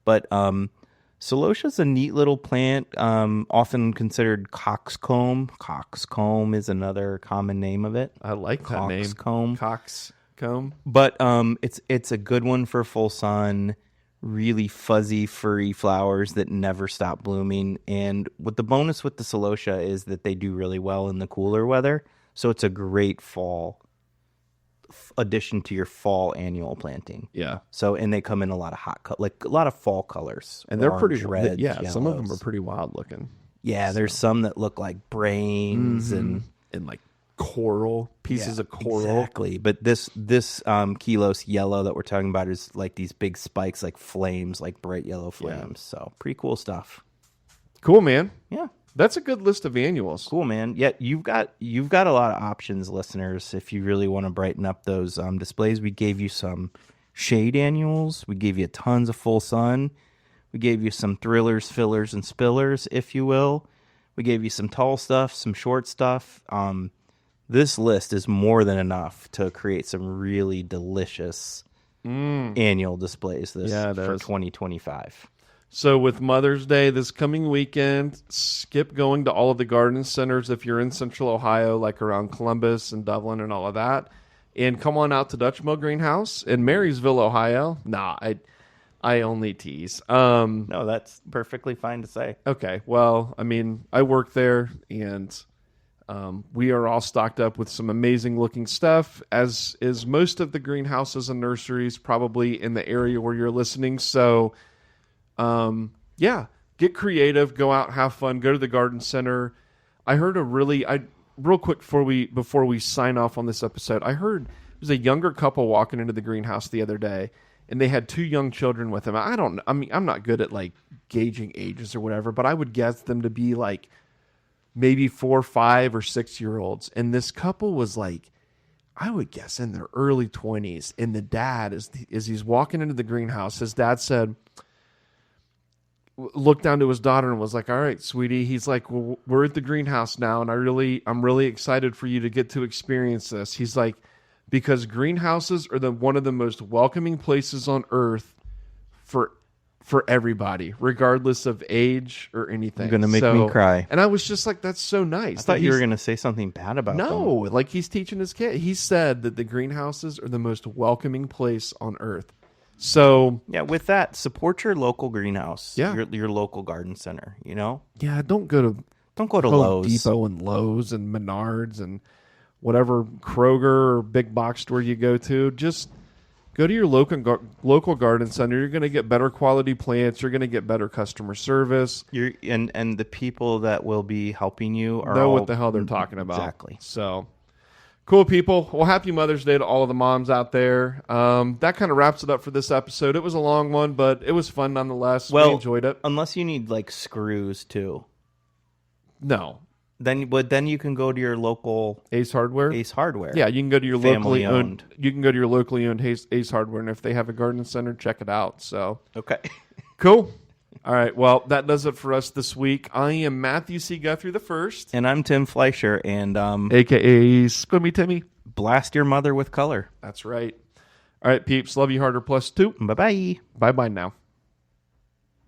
But celosia is a neat little plant, often considered coxcomb. Coxcomb is another common name of it. I like that name. Coxcomb. But it's a good one for full sun. Really fuzzy, furry flowers that never stop blooming. And what the bonus with the celosia is that they do really well in the cooler weather. So it's a great fall addition to your fall annual planting. Yeah. So, and they come in a lot of a lot of fall colors. And they're pretty red. Yeah, yellows. Some of them are pretty wild looking. Yeah, there's some that look like brains and like coral, pieces of coral. Exactly. But this Kilos Yellow that we're talking about is like these big spikes, like flames, like bright yellow flames. Yeah. So pretty cool stuff. Cool, man. Yeah. That's a good list of annuals. Cool, man. Yeah, you've got a lot of options, listeners, if you really want to brighten up those displays. We gave you some shade annuals. We gave you tons of full sun. We gave you some thrillers, fillers, and spillers, if you will. We gave you some tall stuff, some short stuff. This list is more than enough to create some really delicious annual displays for 2025. So with Mother's Day this coming weekend, skip going to all of the garden centers if you're in Central Ohio, like around Columbus and Dublin and all of that, and come on out to Dutch Mill Greenhouse in Marysville, Ohio. Nah, I only tease. No, that's perfectly fine to say. Okay, well, I mean, I work there, and we are all stocked up with some amazing looking stuff, as is most of the greenhouses and nurseries probably in the area where you're listening. So get creative, go out, have fun, go to the garden center. I heard real quick before we sign off on this episode, I heard there was a younger couple walking into the greenhouse the other day, and they had 2 young children with them. I'm not good at like gauging ages or whatever, but I would guess them to be like maybe 4, 5, or 6-year-olds. And this couple was like, I would guess in their early 20s. And the dad, as he's walking into the greenhouse, his dad looked down to his daughter and was like, all right, sweetie. He's like, well, we're at the greenhouse now, and I'm really excited for you to get to experience this. He's like, because greenhouses are one of the most welcoming places on earth for everybody, regardless of age or anything. You're going to make me cry. And I was just like, that's so nice. I thought you were going to say something bad about them. No, like he's teaching his kid. He said that the greenhouses are the most welcoming place on earth. So yeah, with that, support your local greenhouse. Yeah. Your local garden center, you know? Yeah, don't go to Home Lowe's. Depot and Lowe's and Menards and whatever Kroger or big box store you go to. Just go to your local garden center. You're going to get better quality plants. You're going to get better customer service. And the people that will be helping you know what the hell they're talking about. Exactly. So cool, people. Well, happy Mother's Day to all of the moms out there. That kind of wraps it up for this episode. It was a long one, but it was fun nonetheless. We enjoyed it. Unless you need like screws too. No. Then you can go to your local Ace Hardware. Yeah, you can go to your locally owned. You can go to your locally owned Ace Hardware, and if they have a garden center, check it out. So okay, cool. All right, well, that does it for us this week. I am Matthew C. Guthrie the First, and I'm Tim Fleischer, and AKA Squimmy Timmy. Blast your mother with color. That's right. All right, peeps. Love you harder +2. Bye bye. Bye bye now.